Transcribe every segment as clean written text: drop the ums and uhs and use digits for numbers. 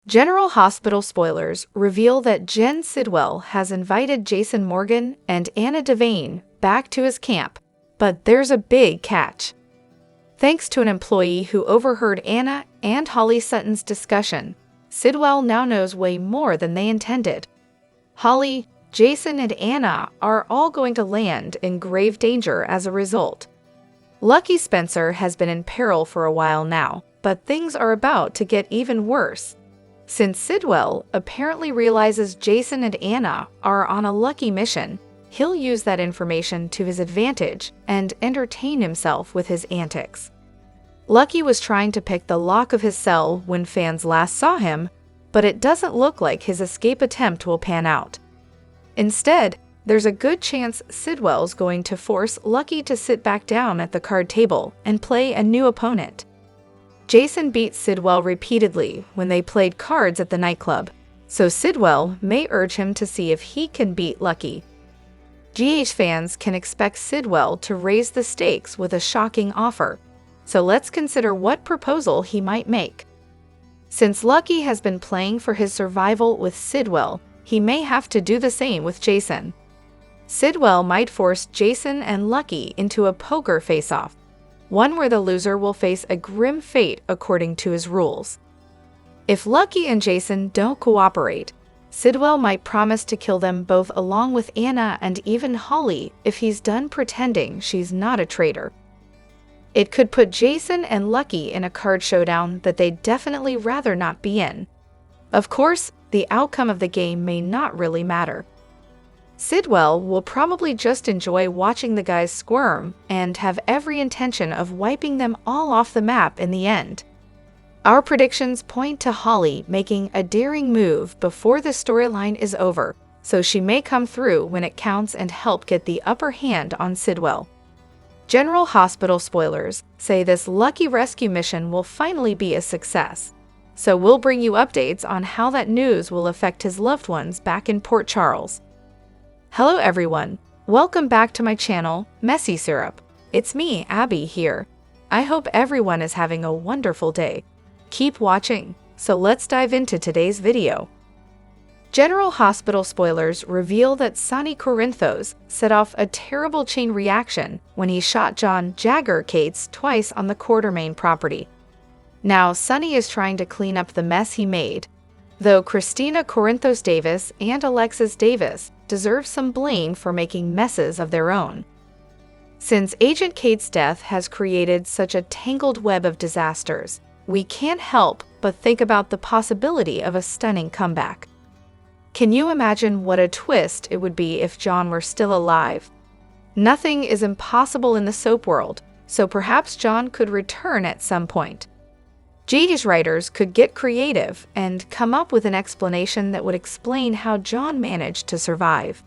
General Hospital spoilers reveal that Jen Sidwell has invited Jason Morgan and Anna Devane back to his camp, but there's a big catch. Thanks to an employee who overheard Anna and Holly Sutton's discussion, Sidwell now knows way more than they intended. Holly, Jason, and Anna are all going to land in grave danger as a result. Lucky Spencer has been in peril for a while now, but things are about to get even worse. Since Sidwell apparently realizes Jason and Anna are on a lucky mission, he'll use that information to his advantage and entertain himself with his antics. Lucky was trying to pick the lock of his cell when fans last saw him, but it doesn't look like his escape attempt will pan out. Instead, there's a good chance Sidwell's going to force Lucky to sit back down at the card table and play a new opponent. Jason beat Sidwell repeatedly when they played cards at the nightclub, so Sidwell may urge him to see if he can beat Lucky. GH fans can expect Sidwell to raise the stakes with a shocking offer, so let's consider what proposal he might make. Since Lucky has been playing for his survival with Sidwell, he may have to do the same with Jason. Sidwell might force Jason and Lucky into a poker face-off, one where the loser will face a grim fate according to his rules. If Lucky and Jason don't cooperate, Sidwell might promise to kill them both along with Anna and even Holly if he's done pretending she's not a traitor. It could put Jason and Lucky in a card showdown that they'd definitely rather not be in. Of course, the outcome of the game may not really matter. Sidwell will probably just enjoy watching the guys squirm and have every intention of wiping them all off the map in the end. Our predictions point to Holly making a daring move before the storyline is over, so she may come through when it counts and help get the upper hand on Sidwell. General Hospital spoilers say this Lucky rescue mission will finally be a success, so we'll bring you updates on how that news will affect his loved ones back in Port Charles. Hello everyone, welcome back to my channel, Messy Syrup. It's me, Abby, here. I hope everyone is having a wonderful day. Keep watching, so let's dive into today's video. General Hospital spoilers reveal that Sonny Corinthos set off a terrible chain reaction when he shot John Jagger Cates twice on the Quartermain property. Now, Sonny is trying to clean up the mess he made, though Christina Corinthos Davis and Alexis Davis deserve some blame for making messes of their own. Since Agent Cates' death has created such a tangled web of disasters, we can't help but think about the possibility of a stunning comeback. Can you imagine what a twist it would be if John were still alive? Nothing is impossible in the soap world, so perhaps John could return at some point. GH's writers could get creative and come up with an explanation that would explain how John managed to survive.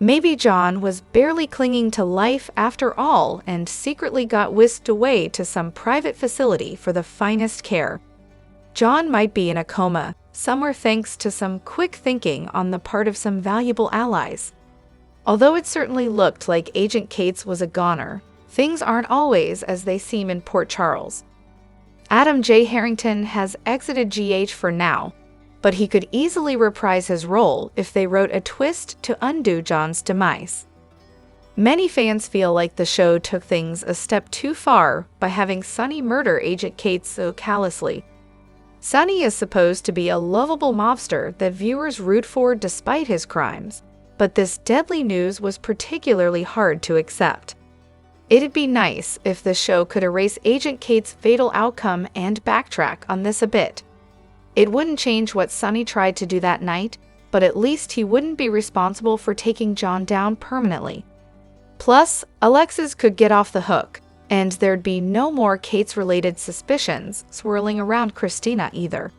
Maybe John was barely clinging to life after all and secretly got whisked away to some private facility for the finest care. John might be in a coma, somewhere thanks to some quick thinking on the part of some valuable allies. Although it certainly looked like Agent Cates was a goner, things aren't always as they seem in Port Charles. Adam J. Harrington has exited GH for now, but he could easily reprise his role if they wrote a twist to undo John's demise. Many fans feel like the show took things a step too far by having Sonny murder Agent Cates so callously. Sonny is supposed to be a lovable mobster that viewers root for despite his crimes, but this deadly news was particularly hard to accept. It'd be nice if the show could erase Agent Cates' fatal outcome and backtrack on this a bit. It wouldn't change what Sonny tried to do that night, but at least he wouldn't be responsible for taking John down permanently. Plus, Alexis could get off the hook, and there'd be no more Cates-related suspicions swirling around Christina either.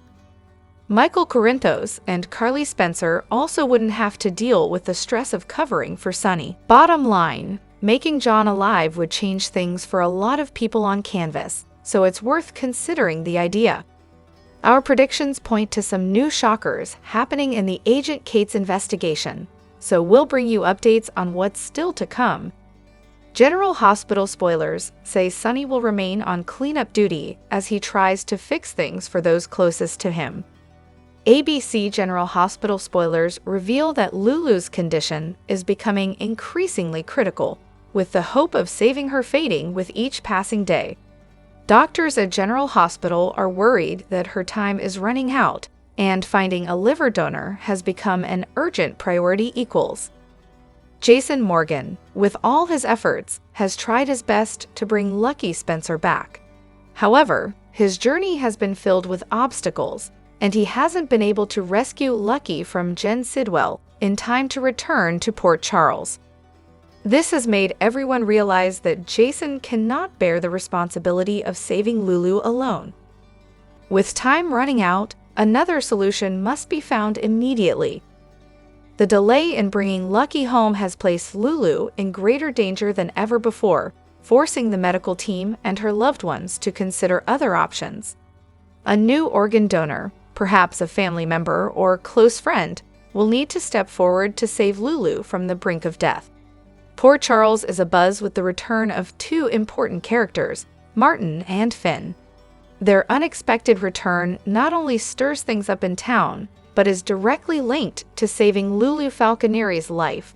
Michael Corinthos and Carly Spencer also wouldn't have to deal with the stress of covering for Sonny. Bottom line, making John alive would change things for a lot of people on Canvas, so it's worth considering the idea. Our predictions point to some new shockers happening in the Agent Cates investigation, so we'll bring you updates on what's still to come. General Hospital spoilers say Sonny will remain on cleanup duty as he tries to fix things for those closest to him. ABC General Hospital spoilers reveal that Lulu's condition is becoming increasingly critical, with the hope of saving her fading with each passing day. Doctors at General Hospital are worried that her time is running out, and finding a liver donor has become an urgent priority equals. Jason Morgan, with all his efforts, has tried his best to bring Lucky Spencer back. However, his journey has been filled with obstacles, and he hasn't been able to rescue Lucky from Jen Sidwell in time to return to Port Charles. This has made everyone realize that Jason cannot bear the responsibility of saving Lulu alone. With time running out, another solution must be found immediately. The delay in bringing Lucky home has placed Lulu in greater danger than ever before, forcing the medical team and her loved ones to consider other options. A new organ donor, perhaps a family member or close friend, will need to step forward to save Lulu from the brink of death. Port Charles is abuzz with the return of two important characters, Martin and Finn. Their unexpected return not only stirs things up in town, but is directly linked to saving Lulu Falconeri's life.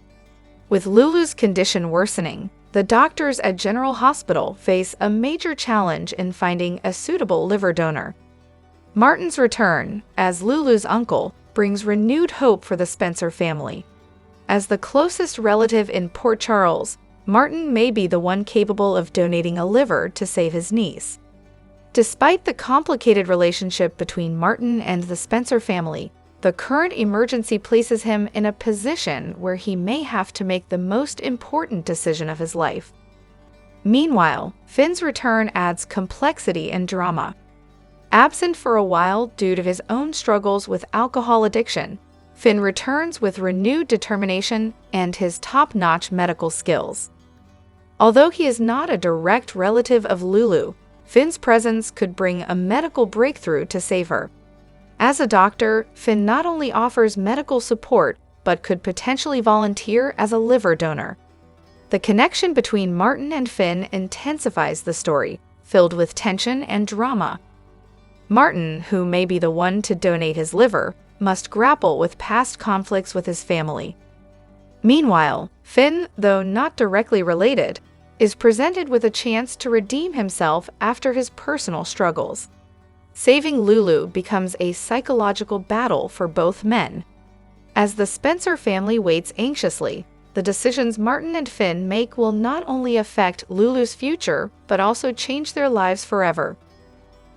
With Lulu's condition worsening, the doctors at General Hospital face a major challenge in finding a suitable liver donor. Martin's return, as Lulu's uncle, brings renewed hope for the Spencer family. As the closest relative in Port Charles, Martin may be the one capable of donating a liver to save his niece. Despite the complicated relationship between Martin and the Spencer family, the current emergency places him in a position where he may have to make the most important decision of his life. Meanwhile, Finn's return adds complexity and drama. Absent for a while due to his own struggles with alcohol addiction, Finn returns with renewed determination and his top-notch medical skills. Although he is not a direct relative of Lulu, Finn's presence could bring a medical breakthrough to save her. As a doctor, Finn not only offers medical support, but could potentially volunteer as a liver donor. The connection between Martin and Finn intensifies the story, filled with tension and drama. Martin, who may be the one to donate his liver, must grapple with past conflicts with his family. Meanwhile, Finn, though not directly related, is presented with a chance to redeem himself after his personal struggles. Saving Lulu becomes a psychological battle for both men. As the Spencer family waits anxiously, the decisions Martin and Finn make will not only affect Lulu's future, but also change their lives forever.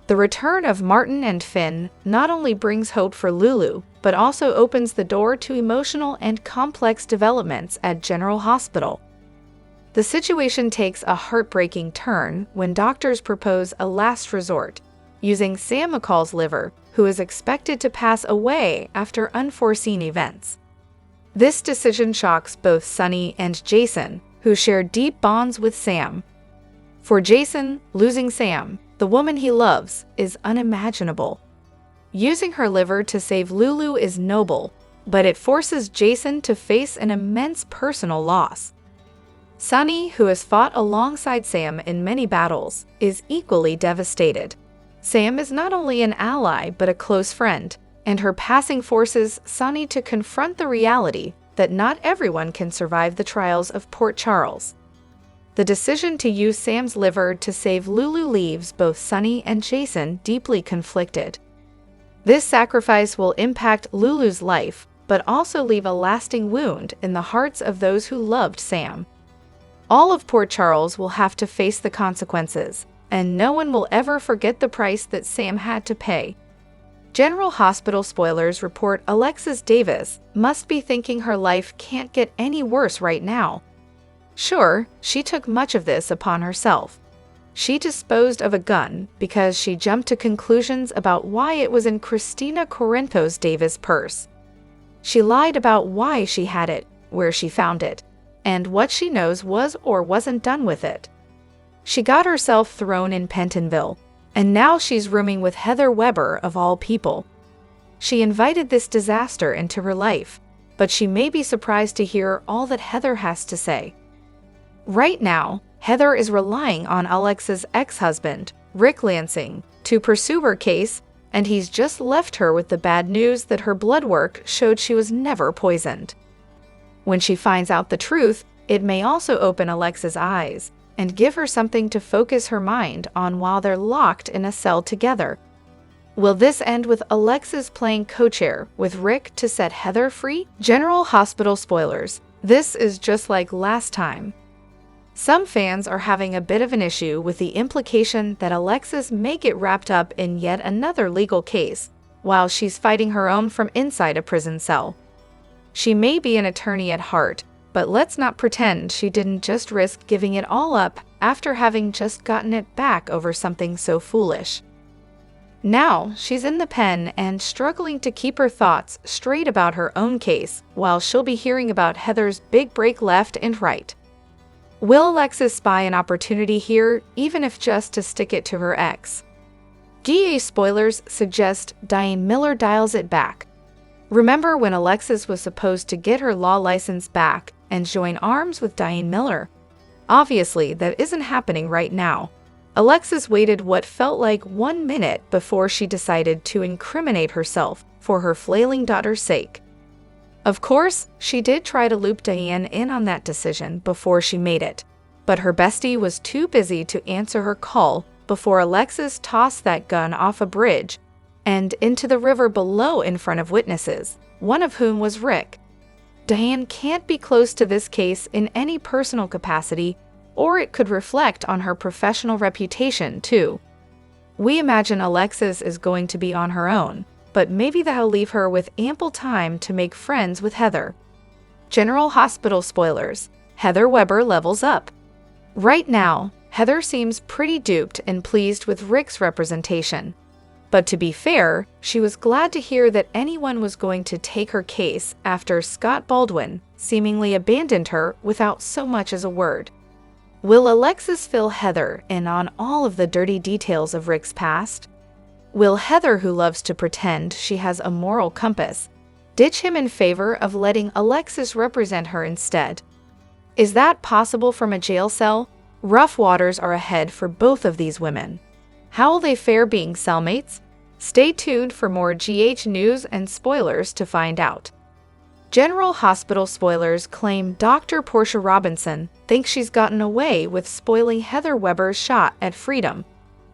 The return of Martin and Finn not only brings hope for Lulu, but also opens the door to emotional and complex developments at General Hospital. The situation takes a heartbreaking turn when doctors propose a last resort, using Sam McCall's liver, who is expected to pass away after unforeseen events. This decision shocks both Sonny and Jason, who share deep bonds with Sam. For Jason, losing Sam, the woman he loves, is unimaginable. Using her liver to save Lulu is noble, but it forces Jason to face an immense personal loss. Sonny, who has fought alongside Sam in many battles, is equally devastated. Sam is not only an ally but a close friend, and her passing forces Sonny to confront the reality that not everyone can survive the trials of Port Charles. The decision to use Sam's liver to save Lulu leaves both Sonny and Jason deeply conflicted. This sacrifice will impact Lulu's life, but also leave a lasting wound in the hearts of those who loved Sam. All of Port Charles will have to face the consequences, and no one will ever forget the price that Sam had to pay. General Hospital spoilers report Alexis Davis must be thinking her life can't get any worse right now. Sure, she took much of this upon herself. She disposed of a gun because she jumped to conclusions about why it was in Christina Corinthos Davis' purse. She lied about why she had it, where she found it, and what she knows was or wasn't done with it. She got herself thrown in Pentonville, and now she's rooming with Heather Weber of all people. She invited this disaster into her life, but she may be surprised to hear all that Heather has to say. Right now, Heather is relying on Alexa's ex-husband, Rick Lansing, to pursue her case and he's just left her with the bad news that her blood work showed she was never poisoned. When she finds out the truth, it may also open Alexa's eyes and give her something to focus her mind on while they're locked in a cell together. Will this end with Alexis playing co-chair with Rick to set Heather free? General Hospital spoilers. This is just like last time. Some fans are having a bit of an issue with the implication that Alexis may get wrapped up in yet another legal case while she's fighting her own from inside a prison cell. She may be an attorney at heart, but let's not pretend she didn't just risk giving it all up after having just gotten it back over something so foolish. Now, she's in the pen and struggling to keep her thoughts straight about her own case while she'll be hearing about Heather's big break left and right. Will Alexis spy an opportunity here, even if just to stick it to her ex? GA spoilers suggest Diane Miller dials it back. Remember when Alexis was supposed to get her law license back and join arms with Diane Miller? Obviously, that isn't happening right now. Alexis waited what felt like 1 minute before she decided to incriminate herself for her flailing daughter's sake. Of course, she did try to loop Diane in on that decision before she made it, but her bestie was too busy to answer her call before Alexis tossed that gun off a bridge and into the river below in front of witnesses, one of whom was Rick. Diane can't be close to this case in any personal capacity, or it could reflect on her professional reputation, too. We imagine Alexis is going to be on her own, but maybe that'll leave her with ample time to make friends with Heather. General Hospital spoilers. Heather Weber levels up. Right now, Heather seems pretty duped and pleased with Rick's representation. But to be fair, she was glad to hear that anyone was going to take her case after Scott Baldwin seemingly abandoned her without so much as a word. Will Alexis fill Heather in on all of the dirty details of Rick's past? Will Heather, who loves to pretend she has a moral compass, ditch him in favor of letting Alexis represent her instead? Is that possible from a jail cell? Rough waters are ahead for both of these women. How will they fare being cellmates? Stay tuned for more GH news and spoilers to find out. General Hospital spoilers claim Dr. Portia Robinson thinks she's gotten away with spoiling Heather Weber's shot at freedom.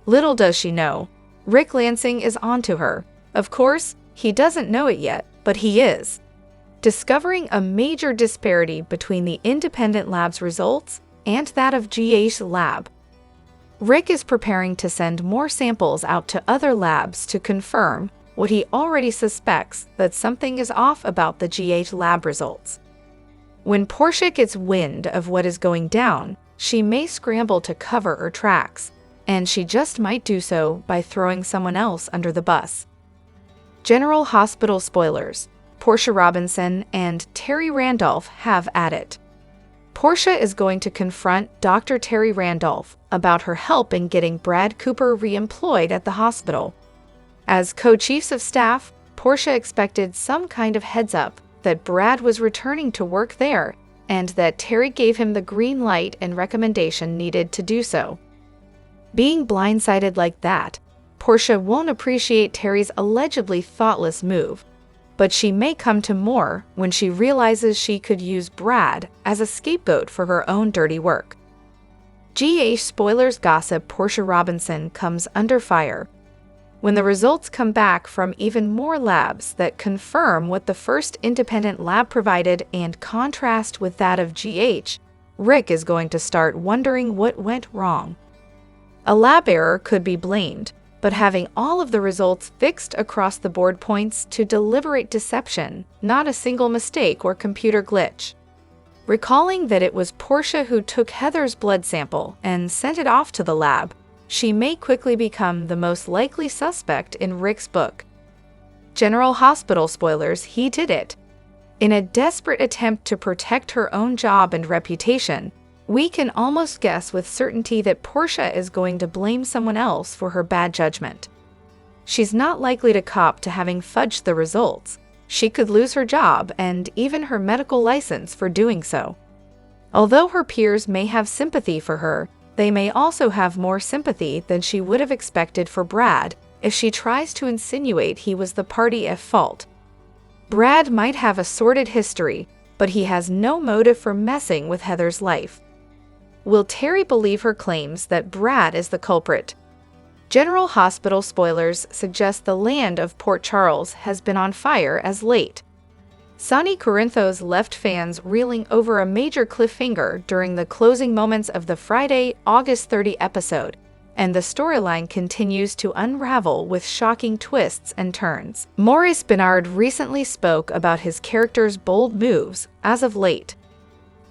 Little does she know, Rick Lansing is onto her. Of course, he doesn't know it yet, but he is. Discovering a major disparity between the independent lab's results and that of GH's lab. Rick is preparing to send more samples out to other labs to confirm what he already suspects, that something is off about the GH lab results. When Portia gets wind of what is going down, she may scramble to cover her tracks, and she just might do so by throwing someone else under the bus. General Hospital spoilers. Portia Robinson and Terry Randolph have at it. Portia is going to confront Dr. Terry Randolph about her help in getting Brad Cooper reemployed at the hospital. As co-chiefs of staff, Portia expected some kind of heads-up that Brad was returning to work there and that Terry gave him the green light and recommendation needed to do so. Being blindsided like that, Portia won't appreciate Terry's allegedly thoughtless move, but she may come to more when she realizes she could use Brad as a scapegoat for her own dirty work. GH spoilers gossip Portia Robinson comes under fire. When the results come back from even more labs that confirm what the first independent lab provided and contrast with that of GH, Rick is going to start wondering what went wrong. A lab error could be blamed, but having all of the results fixed across the board points to deliberate deception, not a single mistake or computer glitch. Recalling that it was Portia who took Heather's blood sample and sent it off to the lab, she may quickly become the most likely suspect in Rick's book. General Hospital spoilers, he did it. In a desperate attempt to protect her own job and reputation, we can almost guess with certainty that Portia is going to blame someone else for her bad judgment. She's not likely to cop to having fudged the results. She could lose her job and even her medical license for doing so. Although her peers may have sympathy for her, they may also have more sympathy than she would have expected for Brad, if she tries to insinuate he was the party at fault. Brad might have a sordid history, but he has no motive for messing with Heather's life. Will Terry believe her claims that Brad is the culprit? General Hospital spoilers suggest the land of Port Charles has been on fire as late. Sonny Corinthos left fans reeling over a major cliffhanger during the closing moments of the Friday, August 30 episode, and the storyline continues to unravel with shocking twists and turns. Maurice Benard recently spoke about his character's bold moves as of late.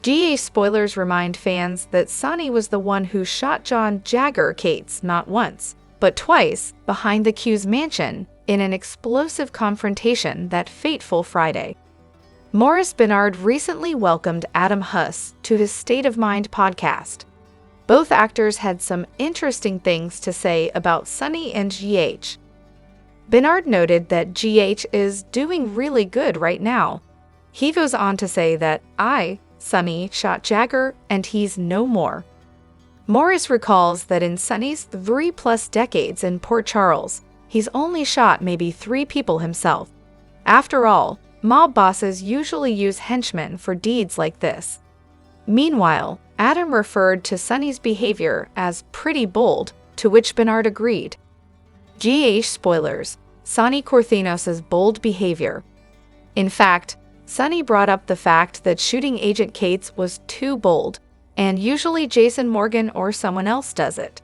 GA spoilers remind fans that Sonny was the one who shot John Jagger Cates not once, but twice behind the Q's mansion in an explosive confrontation that fateful Friday. Maurice Benard recently welcomed Adam Huss to his State of Mind podcast. Both actors had some interesting things to say about Sonny and GH. Benard noted that GH is doing really good right now. He goes on to say that Sonny shot Jagger and he's no more. Maurice recalls that in Sonny's 3+ decades in Port Charles, he's only shot maybe 3 people himself. After all, mob bosses usually use henchmen for deeds like this. Meanwhile, Adam referred to Sonny's behavior as pretty bold, to which Benard agreed. GH spoilers, Sonny Corinthos' bold behavior. In fact, Sonny brought up the fact that shooting Agent Cates was too bold, and usually Jason Morgan or someone else does it.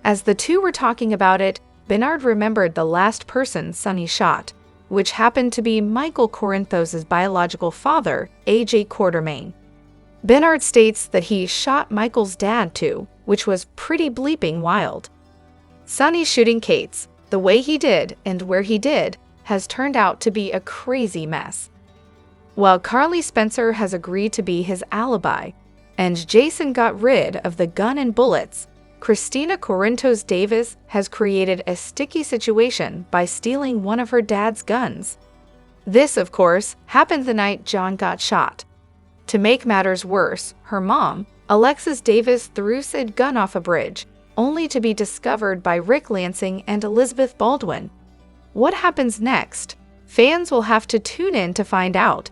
As the two were talking about it, Benard remembered the last person Sonny shot, which happened to be Michael Corinthos' biological father, A.J. Quartermain. Benard states that he shot Michael's dad too, which was pretty bleeping wild. Sonny shooting Cates, the way he did and where he did, has turned out to be a crazy mess. While Carly Spencer has agreed to be his alibi, and Jason got rid of the gun and bullets, Christina Corinthos Davis has created a sticky situation by stealing one of her dad's guns. This, of course, happened the night John got shot. To make matters worse, her mom, Alexis Davis, threw said gun off a bridge, only to be discovered by Rick Lansing and Elizabeth Baldwin. What happens next? Fans will have to tune in to find out.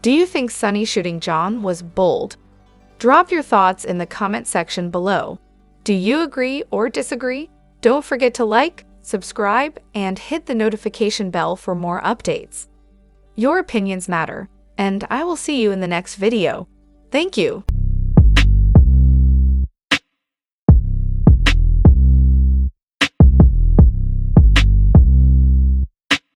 Do you think Sonny shooting John was bold? Drop your thoughts in the comment section below. Do you agree or disagree? Don't forget to like, subscribe, and hit the notification bell for more updates. Your opinions matter, and I will see you in the next video. Thank you.